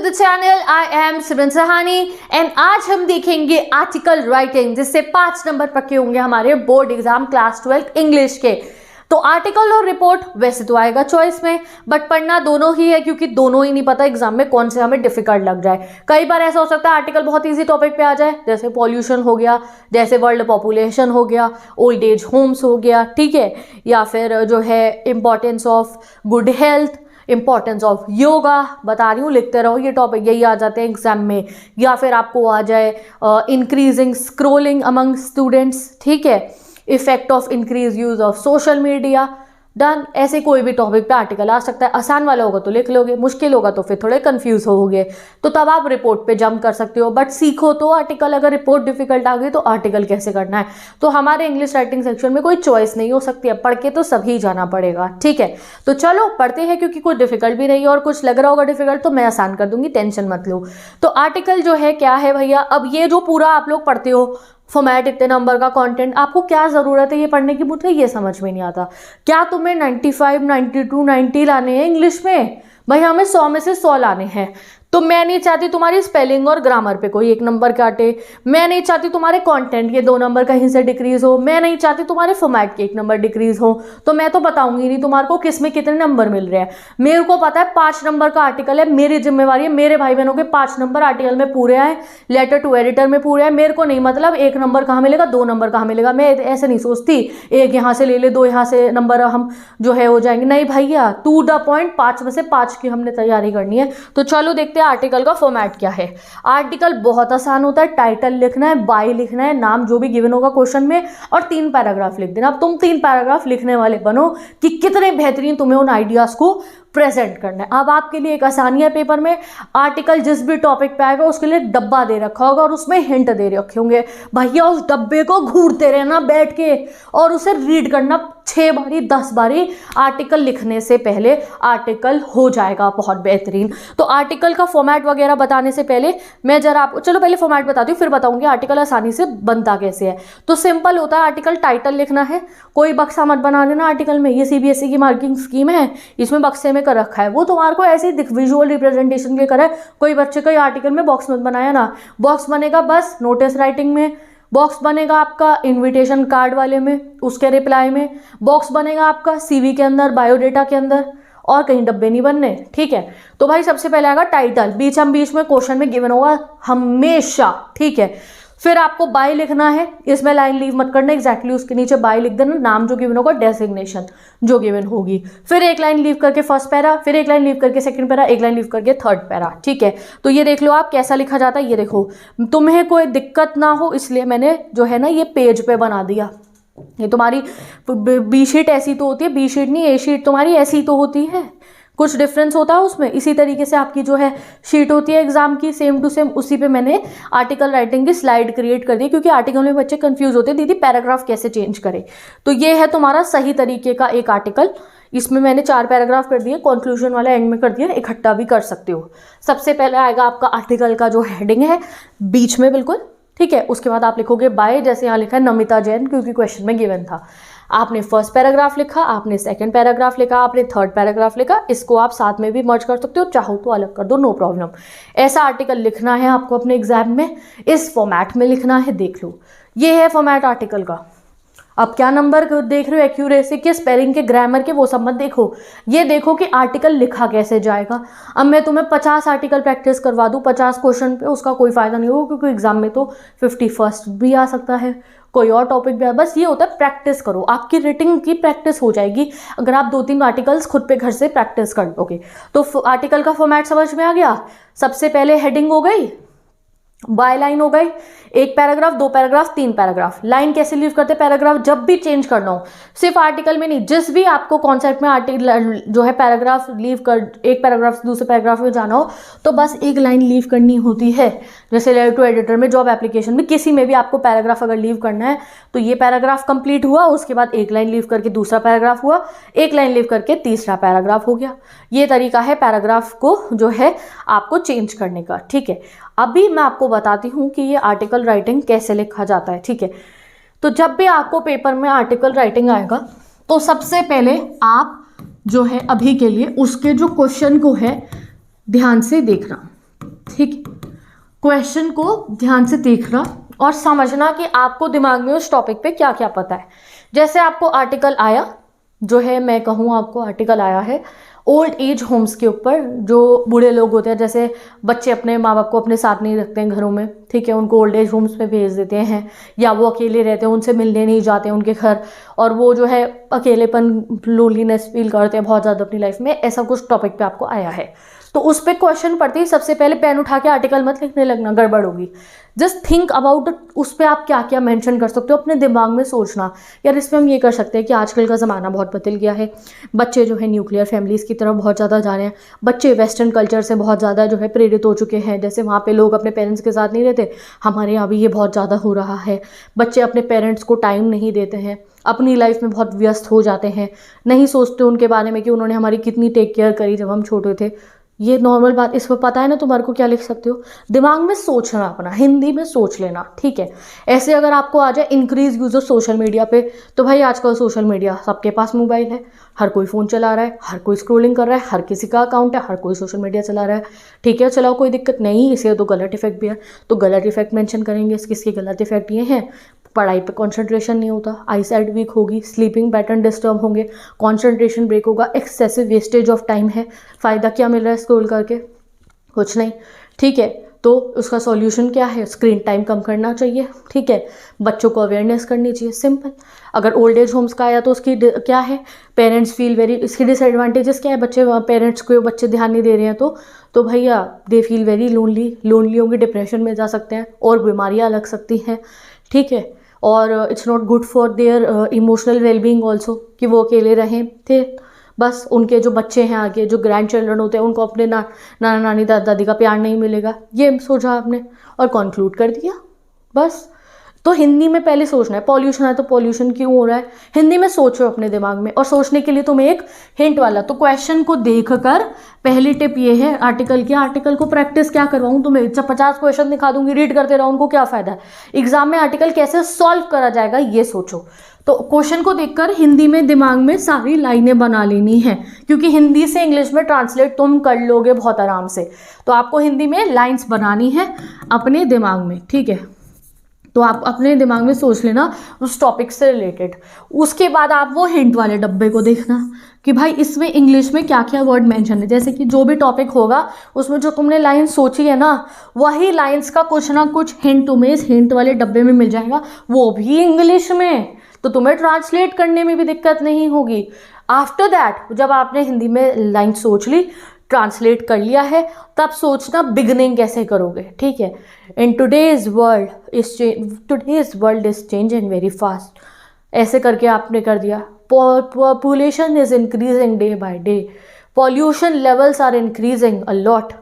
The channel, I am Simran Sahani and आज हम देखेंगे आर्टिकल राइटिंग, जिससे 5 नंबर पक्के होंगे हमारे बोर्ड एग्जाम क्लास 12 इंग्लिश के। तो आर्टिकल और रिपोर्ट वैसे तो आएगा चॉइस में, बट पढ़ना दोनों ही है क्योंकि दोनों ही नहीं पता एग्जाम में कौन से हमें डिफिकल्ट लग जाए। कई बार ऐसा हो सकता है आर्टिकल बहुत इजी टॉपिक पे आ जाए, जैसे पॉल्यूशन हो गया, जैसे वर्ल्ड पॉपुलेशन हो गया, ओल्ड एज होम्स हो गया, ठीक है, या फिर जो है importance of good health, importance of yoga, बता रही हूँ लिखते रहो, ये टॉपिक यही आ जाते हैं एग्जाम में। या फिर आपको आ जाए इंक्रीजिंग स्क्रोलिंग अमंग स्टूडेंट्स, ठीक है, effect of increase use of social media, done. ऐसे कोई भी टॉपिक पे आर्टिकल आ सकता है। आसान वाला होगा तो लिख लोगे, मुश्किल होगा तो फिर थोड़े कंफ्यूज होगे, तो तब आप रिपोर्ट पे जंप कर सकते हो। बट सीखो तो आर्टिकल, अगर रिपोर्ट डिफिकल्ट आ गई तो आर्टिकल कैसे करना है। तो हमारे इंग्लिश राइटिंग सेक्शन में कोई चॉइस नहीं हो सकती है, पढ़ के तो सभी जाना पड़ेगा, ठीक है। तो चलो पढ़ते हैं, क्योंकि कुछ डिफिकल्ट भी नहीं है और कुछ लग रहा होगा डिफिकल्ट तो मैं आसान कर दूंगी, टेंशन मत लो। तो आर्टिकल जो है क्या है भैया, अब ये जो पूरा आप लोग पढ़ते हो फॉर्मेट, इतने नंबर का कंटेंट, आपको क्या ज़रूरत है ये पढ़ने की, मुझे ये समझ में नहीं आता। क्या तुम्हें 95, 92, 90 लाने हैं इंग्लिश में? भाई हमें 100 में से 100 लाने हैं। तो मैं नहीं चाहती तुम्हारी स्पेलिंग और ग्रामर पे कोई 1 नंबर काटे, मैं नहीं चाहती तुम्हारे कंटेंट के 2 नंबर कहीं से डिक्रीज हो, मैं नहीं चाहती तुम्हारे फॉर्मेट के 1 नंबर डिक्रीज हो। तो मैं तो बताऊंगी नहीं तुम्हारे को किस में कितने नंबर मिल रहे हैं। मेरे को पता है 5 नंबर का आर्टिकल है, मेरी जिम्मेवारी है मेरे भाई बहनों के 5 नंबर आर्टिकल में पूरे आए, लेटर टू एडिटर में पूरे आए। मेरे को नहीं मतलब 1 नंबर कहाँ मिलेगा, 2 नंबर कहाँ मिलेगा, मैं ऐसे नहीं सोचती 1 यहाँ से ले ले 2 यहाँ से नंबर हम जो है हो जाएंगे। नहीं भैया, टू द पॉइंट, 5 में से 5 की हमने तैयारी करनी है। तो चलो देखते हैं आर्टिकल का फॉर्मेट क्या है। आर्टिकल बहुत आसान होता है, टाइटल लिखना है, बाय लिखना है, नाम जो भी गिवन होगा क्वेश्चन में, और 3 पैराग्राफ लिख देना। अब तुम 3 पैराग्राफ लिखने वाले बनो कि कितने बेहतरीन तुम्हें उन आइडियाज को प्रेजेंट करना है। अब आपके लिए एक आसानी है, पेपर में आर्टिकल जिस भी टॉपिक पे आएगा उसके लिए डब्बा दे रखा होगा और उसमें हिंट दे रखे होंगे। भैया उस डब्बे को घूरते रहना बैठ के और उसे रीड करना 6 बारी 10 बारी। आर्टिकल लिखने से पहले आर्टिकल हो जाएगा बहुत बेहतरीन। तो आर्टिकल का फॉर्मेट वगैरह बताने से पहले मैं जरा आपको, चलो पहले फॉर्मेट बताती हूँ, फिर बताऊंगी आर्टिकल आसानी से बनता कैसे है। तो सिंपल होता है, आर्टिकल टाइटल लिखना है, कोई बक्सा मत बना देना आर्टिकल में। ये CBSE की मार्किंग स्कीम है, इसमें बक्से में कर रखा है, वो तुम्हारे को ऐसे विजुअल रिप्रेजेंटेशन के करा है। कोई बच्चे का आर्टिकल में बॉक्स मत बनाया ना, बॉक्स बनेगा बस नोटिस राइटिंग में, बॉक्स बनेगा आपका इनविटेशन कार्ड वाले में, उसके रिप्लाई में, बॉक्स बनेगा आपका CV के अंदर, बायोडेटा के अंदर, और कहीं डब्बे नहीं बनने, ठीक है। तो भाई सबसे पहले आएगा टाइटल, बीच में क्वेश्चन में गिवन होगा हमेशा, ठीक है। फिर आपको बाय लिखना है, इसमें लाइन लीव मत करना, एग्जैक्टली उसके नीचे बाय लिख देना, नाम जो गिवन होगा, डेजिग्नेशन जो गिवन होगी, फिर 1 लाइन लीव करके फर्स्ट पैरा, फिर 1 लाइन लीव करके सेकंड पैरा, 1 लाइन लीव करके थर्ड पैरा, ठीक है। तो ये देख लो आप कैसा लिखा जाता है। ये देखो, तुम्हें कोई दिक्कत ना हो इसलिए मैंने जो है ना ये पेज पे बना दिया। ये तुम्हारी B शीट ऐसी तो होती है, B शीट नहीं A शीट तुम्हारी ऐसी तो होती है, कुछ डिफरेंस होता है उसमें। इसी तरीके से आपकी जो है शीट होती है एग्जाम की, सेम टू सेम उसी पे मैंने आर्टिकल राइटिंग की स्लाइड क्रिएट कर दी, क्योंकि आर्टिकल में बच्चे कंफ्यूज होते हैं दीदी पैराग्राफ कैसे चेंज करें। तो ये है तुम्हारा सही तरीके का एक आर्टिकल। इसमें मैंने 4 पैराग्राफ कर दिए, कंक्लूजन वाला एंड में कर दिया, इकट्ठा भी कर सकते हो। सबसे पहले आएगा आपका आर्टिकल का जो हेडिंग है बीच में बिल्कुल, ठीक है। उसके बाद आप लिखोगे बाय, जैसे यहाँ लिखा है नमिता जैन, क्योंकि क्वेश्चन में गिवन था। आपने फर्स्ट पैराग्राफ लिखा, आपने सेकंड पैराग्राफ लिखा, आपने थर्ड पैराग्राफ लिखा। इसको आप साथ में भी मर्ज कर सकते हो, चाहो तो अलग कर दो, नो प्रॉब्लम। ऐसा आर्टिकल लिखना है आपको अपने एग्जाम में, इस फॉर्मेट में लिखना है। देख लो ये है फॉर्मेट आर्टिकल का। अब क्या नंबर देख रहे हो, एक्यूरेसी के, स्पेलिंग के, ग्रामर के, वो सब मत देखो, ये देखो कि आर्टिकल लिखा कैसे जाएगा। अब मैं तुम्हें 50 आर्टिकल प्रैक्टिस करवा दूँ 50 क्वेश्चन पे, उसका कोई फायदा नहीं होगा, क्योंकि एग्जाम में तो 51st भी आ सकता है, कोई और टॉपिक भी। बस ये होता है प्रैक्टिस करो, आपकी रीडिंग की प्रैक्टिस हो जाएगी अगर आप 2-3 आर्टिकल्स खुद पे घर से प्रैक्टिस कर दोगे। तो आर्टिकल का फॉर्मेट समझ में आ गया। सबसे पहले हेडिंग हो गई, बाय लाइन हो गई, 1 पैराग्राफ, 2 पैराग्राफ, 3 पैराग्राफ। लाइन कैसे लीव करते हैं, पैराग्राफ जब भी चेंज करना हो, सिर्फ आर्टिकल में नहीं, जिस भी आपको कॉन्सेप्ट में आर्टिकल जो है पैराग्राफ लीव कर, 1 पैराग्राफ से दूसरे पैराग्राफ में जाना हो तो बस 1 लाइन लीव करनी होती है। जैसे लेटर टू एडिटर में, जॉब एप्लीकेशन में, किसी में भी आपको पैराग्राफ अगर लीव करना है तो ये पैराग्राफ कंप्लीट हुआ, उसके बाद 1 लाइन लीव करके दूसरा पैराग्राफ हुआ, 1 लाइन लीव करके तीसरा पैराग्राफ हो गया। ये तरीका है पैराग्राफ को जो है आपको चेंज करने का, ठीक है। अभी मैं आपको बताती हूँ कि ये आर्टिकल राइटिंग कैसे लिखा जाता है, ठीक है। तो जब भी आपको पेपर में आर्टिकल राइटिंग आएगा तो सबसे पहले आप जो है अभी के लिए उसके जो क्वेश्चन को है ध्यान से देखना, ठीक, क्वेश्चन को ध्यान से देखना और समझना कि आपको दिमाग में उस टॉपिक पे क्या क्या पता है। जैसे आपको आर्टिकल आया, जो है मैं कहूँ आपको आर्टिकल आया है ओल्ड एज होम्स के ऊपर, जो बूढ़े लोग होते हैं, जैसे बच्चे अपने माँ बाप को अपने साथ नहीं रखते हैं घरों में, ठीक है, उनको ओल्ड एज होम्स में भेज देते हैं, या वो अकेले रहते हैं, उनसे मिलने नहीं जाते हैं उनके घर, और वो जो है अकेलेपन, लोनलीनेस फील करते हैं बहुत ज़्यादा अपनी लाइफ में। ऐसा कुछ टॉपिक पे आपको आया है, तो उस पर क्वेश्चन पढ़ते ही सबसे पहले पेन उठा के आर्टिकल मत लिखने लगना, गड़बड़ होगी। जस्ट थिंक अबाउट उस पर आप क्या क्या मेंशन कर सकते हो, अपने दिमाग में सोचना, यार इसमें हम ये कर सकते हैं कि आजकल का ज़माना बहुत बदल गया है, बच्चे जो है न्यूक्लियर फैमिलीज़ की तरफ बहुत ज़्यादा जा रहे हैं, बच्चे वेस्टर्न कल्चर से बहुत ज़्यादा जो है प्रेरित हो चुके हैं, जैसे वहाँ पे लोग अपने पेरेंट्स के साथ नहीं रहते, हमारे यहाँ भी ये बहुत ज़्यादा हो रहा है। बच्चे अपने पेरेंट्स को टाइम नहीं देते हैं, अपनी लाइफ में बहुत व्यस्त हो जाते हैं, नहीं सोचते उनके बारे में कि उन्होंने हमारी कितनी टेक केयर करी जब हम छोटे थे। ये नॉर्मल बात, इस पर पता है ना तुम्हारे को, क्या लिख सकते हो, दिमाग में सोचना, अपना हिंदी में सोच लेना, ठीक है। ऐसे अगर आपको आ जाए increase use of social media पे, तो भाई आजकल सोशल मीडिया सबके पास मोबाइल है, हर कोई फ़ोन चला रहा है, हर कोई स्क्रॉलिंग कर रहा है, हर किसी का अकाउंट है, हर कोई सोशल मीडिया चला रहा है, ठीक है, चलाओ, कोई दिक्कत नहीं। इसे तो गलत इफेक्ट भी है, तो गलत इफेक्ट मेंशन करेंगे। किसके गलत इफेक्ट ये हैं, पढ़ाई पे कंसंट्रेशन नहीं होता, आई साइट वीक होगी, स्लीपिंग पैटर्न डिस्टर्ब होंगे, कंसंट्रेशन ब्रेक होगा, एक्सेसिव वेस्टेज ऑफ टाइम है। फ़ायदा क्या मिल रहा है स्क्रॉल करके, कुछ नहीं, ठीक है। तो उसका सॉल्यूशन क्या है, स्क्रीन टाइम कम करना चाहिए, ठीक है, बच्चों को अवेयरनेस करनी चाहिए, सिंपल। अगर ओल्ड एज होम्स का आया तो उसकी क्या है, पेरेंट्स फील वेरी, इसकी डिसएडवांटेजेस क्या है, बच्चे पेरेंट्स को बच्चे ध्यान नहीं दे रहे हैं तो भैया दे फील वेरी लोनली होंगे, डिप्रेशन में जा सकते हैं और बीमारियाँ लग सकती हैं, ठीक है। और it's not good for their emotional wellbeing also, कि वो अकेले रहें थे, बस उनके जो बच्चे हैं आगे, जो ग्रैंड चिल्ड्रन होते हैं, उनको अपने नाना नानी दादा दादी का प्यार नहीं मिलेगा, ये सोचा आपने और कंक्लूड कर दिया, बस। तो हिंदी में पहले सोचना है, पॉल्यूशन है तो पॉल्यूशन क्यों हो रहा है, हिंदी में सोचो अपने दिमाग में। और सोचने के लिए तुम्हें एक हिंट वाला, तो क्वेश्चन को देखकर पहली टिप ये है आर्टिकल की, आर्टिकल को प्रैक्टिस क्या करवाऊँ तुम्हें, जब 50 क्वेश्चन दिखा दूंगी, रीड करते रहो, उनको क्या फ़ायदा है। एग्जाम में आर्टिकल कैसे सॉल्व करा जाएगा ये सोचो। तो क्वेश्चन को देखकर हिंदी में दिमाग में सारी लाइनें बना लेनी है, क्योंकि हिंदी से इंग्लिश में ट्रांसलेट तुम कर लोगे बहुत आराम से। तो आपको हिंदी में लाइन्स बनानी है अपने दिमाग में, ठीक है। तो आप अपने दिमाग में सोच लेना उस टॉपिक से रिलेटेड। उसके बाद आप वो हिंट वाले डब्बे को देखना कि भाई इसमें इंग्लिश में क्या क्या वर्ड मेंशन है, जैसे कि जो भी टॉपिक होगा उसमें जो तुमने लाइन सोची है ना, वही लाइंस का कुछ ना कुछ हिंट तुम्हें इस हिंट वाले डब्बे में मिल जाएगा, वो भी इंग्लिश में, तो तुम्हें ट्रांसलेट करने में भी दिक्कत नहीं होगी। आफ्टर दैट, जब आपने हिंदी में लाइन सोच ली, ट्रांसलेट कर लिया है, तब सोचना बिगनिंग कैसे करोगे, ठीक है। In today's world is changing very fast, ऐसे करके आपने कर दिया। Population is increasing day by day, pollution levels are increasing a lot,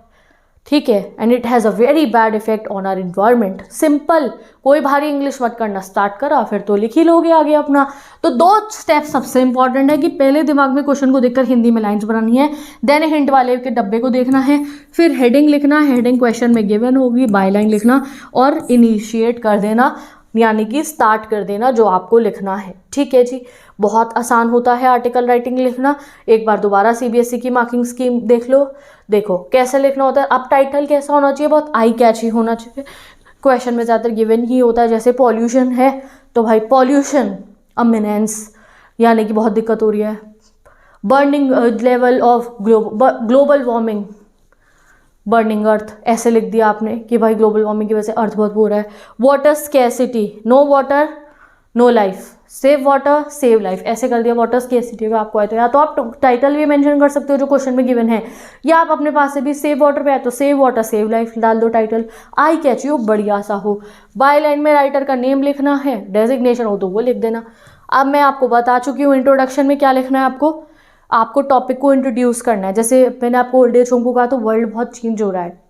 ठीक है, and it has a very bad effect on our environment. Simple, कोई भारी इंग्लिश मत करना, स्टार्ट करा फिर तो लिख ही लोगे आगे अपना। तो 2 स्टेप सबसे इंपॉर्टेंट है कि पहले दिमाग में क्वेश्चन को देखकर हिंदी में लाइंस बनानी है, देन हिंट वाले के डब्बे को देखना है, फिर हेडिंग लिखना, हेडिंग क्वेश्चन में गिवन होगी, बाय लाइन लिखना और इनिशिएट कर देना, यानी कि स्टार्ट कर देना जो आपको लिखना है, ठीक है जी। बहुत आसान होता है आर्टिकल राइटिंग लिखना, एक बार दोबारा सीबीएसई की मार्किंग स्कीम देख लो, देखो कैसे लिखना होता है। अब टाइटल कैसा होना चाहिए, बहुत आई कैची होना चाहिए। क्वेश्चन में ज़्यादातर गिवन ही होता है, जैसे पॉल्यूशन है तो भाई पॉल्यूशन अमिनेंस, यानी कि बहुत दिक्कत हो रही है। Burning level of global warming, burning earth, ऐसे लिख दिया आपने कि भाई ग्लोबल वार्मिंग की वजह से अर्थ बहुत हो रहा है। Water scarcity, no water no life, save water save life, ऐसे कर दिया। वाटर स्कैसिटी का आपको आए तो या तो आप टाइटल भी मेंशन कर सकते हो जो क्वेश्चन में गिवन है, या आप अपने पास से भी सेव वाटर पे आए तो सेव वाटर सेव लाइफ डाल दो टाइटल, आई कैची हो, बढ़िया सा हो। बाय लाइन में राइटर का नेम लिखना है, डेजिग्नेशन हो तो वो लिख देना। अब मैं आपको बता चुकी हूँ इंट्रोडक्शन में क्या लिखना है, आपको टॉपिक को इंट्रोड्यूस करना है। जैसे मैंने आपको ओल्ड एज होम को कहा, तो वर्ल्ड बहुत चेंज हो रहा है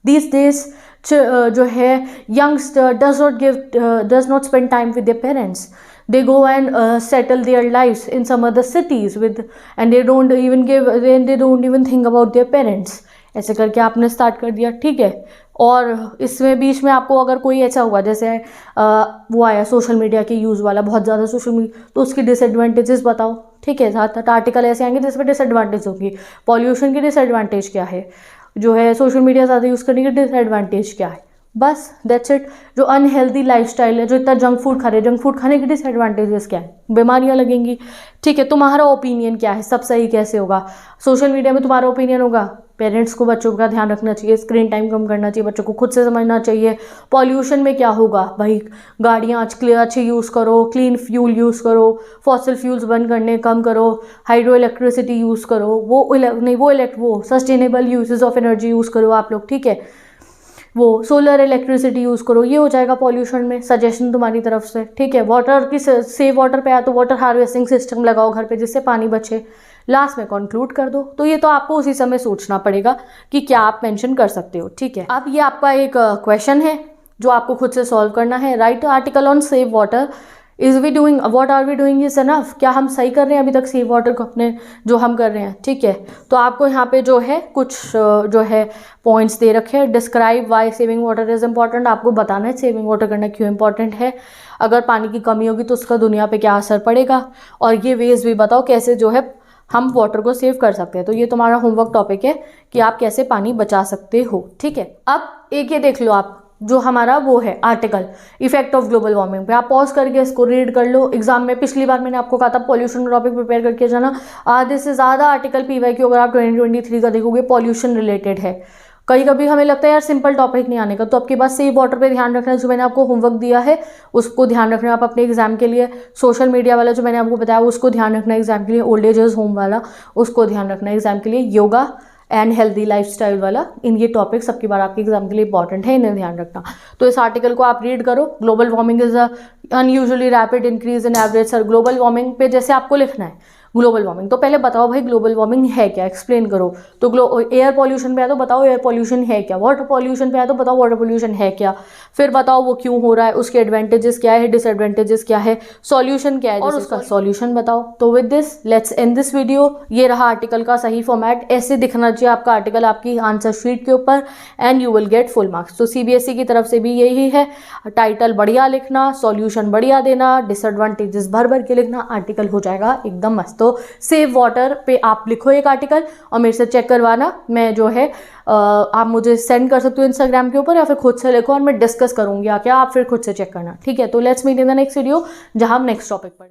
दिस डेज, जो है youngster does not spend time with their parents, they go and settle their lives in some other cities and they don't even think about their parents, ऐसे करके आपने स्टार्ट कर दिया, ठीक है। और इसमें बीच में आपको अगर कोई ऐसा हुआ जैसे वो आया सोशल मीडिया के यूज़ वाला, बहुत ज़्यादा सोशल मीडिया, तो उसकी डिसएडवांटेजेस बताओ, ठीक है। साथ आर्टिकल ऐसे आएंगे जिसमें डिसएडवांटेज होगी, पॉल्यूशन की डिसएडवांटेज क्या है, जो है सोशल मीडिया ज़्यादा यूज़ करने के डिसएडवांटेज क्या है, बस दैट्स इट। जो अनहेल्दी लाइफस्टाइल है, जो इतना जंक फूड खा रहे हैं, जंक फूड खाने के डिसएडवांटेजेस क्या है, बीमारियां लगेंगी। ठीक है, तुम्हारा ओपिनियन क्या है, सब सही कैसे होगा? सोशल मीडिया में तुम्हारा ओपिनियन होगा, पेरेंट्स को बच्चों का ध्यान रखना चाहिए, स्क्रीन टाइम कम करना चाहिए, बच्चों को खुद से समझना चाहिए। पॉल्यूशन में क्या होगा भाई, गाड़ियाँ अच्छी यूज़ करो, क्लीन फ्यूल यूज़ करो, फॉसिल फ्यूल्स बंद करने कम करो, हाइड्रो इलेक्ट्रिसिटी यूज़ करो, वो sustainable uses of energy use करो आप लोग। ठीक है, वो सोलर इलेक्ट्रिसिटी यूज़ करो, ये हो जाएगा पॉल्यूशन में, सजेशन तुम्हारी तरफ से। ठीक है, वाटर की सेव वाटर पे आया तो वाटर हार्वेस्टिंग सिस्टम लगाओ घर पे जिससे पानी बचे। लास्ट में कंक्लूड कर दो। तो ये तो आपको उसी समय सोचना पड़ेगा कि क्या आप मेंशन कर सकते हो। ठीक है, अब ये आपका एक क्वेश्चन है जो आपको खुद से सॉल्व करना है। Write article on save water. What are we doing is enough? क्या हम सही कर रहे हैं अभी तक सेव वाटर को अपने जो हम कर रहे हैं? ठीक है, तो आपको यहाँ पे जो है कुछ जो है पॉइंट्स दे रखे हैं। Describe why saving water is important. आपको बताना है सेविंग वाटर करना क्यों इंपॉर्टेंट है। अगर पानी की कमी होगी तो उसका दुनिया पे क्या असर पड़ेगा, और ये वेज भी बताओ कैसे जो है हम वाटर को सेव कर सकते हैं। तो ये तुम्हारा होमवर्क टॉपिक है कि आप कैसे पानी बचा सकते हो। ठीक है, अब एक ये देख लो आप, जो हमारा वो है article effect of global warming पे, आप पॉज करके इसको रीड कर लो। एग्जाम में पिछली बार मैंने आपको कहा था पॉल्यूशन का टॉपिक प्रिपेयर करके जाना। आधे से ज़्यादा आर्टिकल PYQ अगर आप 2023 का देखोगे पॉल्यूशन रिलेटेड है। कहीं कभी हमें लगता है यार सिंपल टॉपिक नहीं आने का, तो आपके पास सेव वाटर पे ध्यान रखना है। जो मैंने आपको होमवर्क दिया है उसको ध्यान रखना आप अपने एग्जाम के लिए। सोशल मीडिया वाला जो मैंने आपको बताया उसको ध्यान रखना एग्जाम के लिए। ओल्ड एजेस होम वाला उसको ध्यान रखना एग्जाम के लिए। योगा एंड हेल्दी लाइफस्टाइल वाला, इन ये टॉपिक सबकी बार आपके एग्जाम के लिए इंपॉर्टेंट है, इन्हें ध्यान रखना। तो इस आर्टिकल को आप रीड करो। Global warming is unusually rapid increase in average. Sir global warming पे जैसे आपको लिखना है ग्लोबल वार्मिंग, तो पहले बताओ भाई ग्लोबल वार्मिंग है क्या, एक्सप्लेन करो। तो एयर पॉल्यूशन पे आया तो बताओ एयर पॉल्यूशन है क्या। वाटर पॉल्यूशन पे आया तो बताओ वाटर पॉल्यूशन है क्या। फिर बताओ वो क्यों हो रहा है, उसके एडवांटेजेस क्या है, डिसएडवांटेजेस क्या है, सॉल्यूशन क्या है, और उसका सॉल्यूशन बताओ। तो with this let's end this video. ये रहा आर्टिकल का सही फॉर्मेट, ऐसे दिखना चाहिए आपका आर्टिकल आपकी आंसर शीट के ऊपर, and you will get full marks. तो CBSE की तरफ से भी यही है, टाइटल बढ़िया लिखना, सॉल्यूशन बढ़िया देना, डिसएडवांटेजेस भर भर के लिखना, आर्टिकल हो जाएगा एकदम मस्त। तो सेव वाटर पे आप लिखो एक आर्टिकल और मेरे से चेक करवाना। मैं जो है आप मुझे सेंड कर सकते हो इंस्टाग्राम के ऊपर, या फिर खुद से लिखो और मैं डिस्कस करूंगी आके, आप फिर खुद से चेक करना। ठीक है, तो let's meet in the next video जहां हम नेक्स्ट टॉपिक पढ़ेंगे।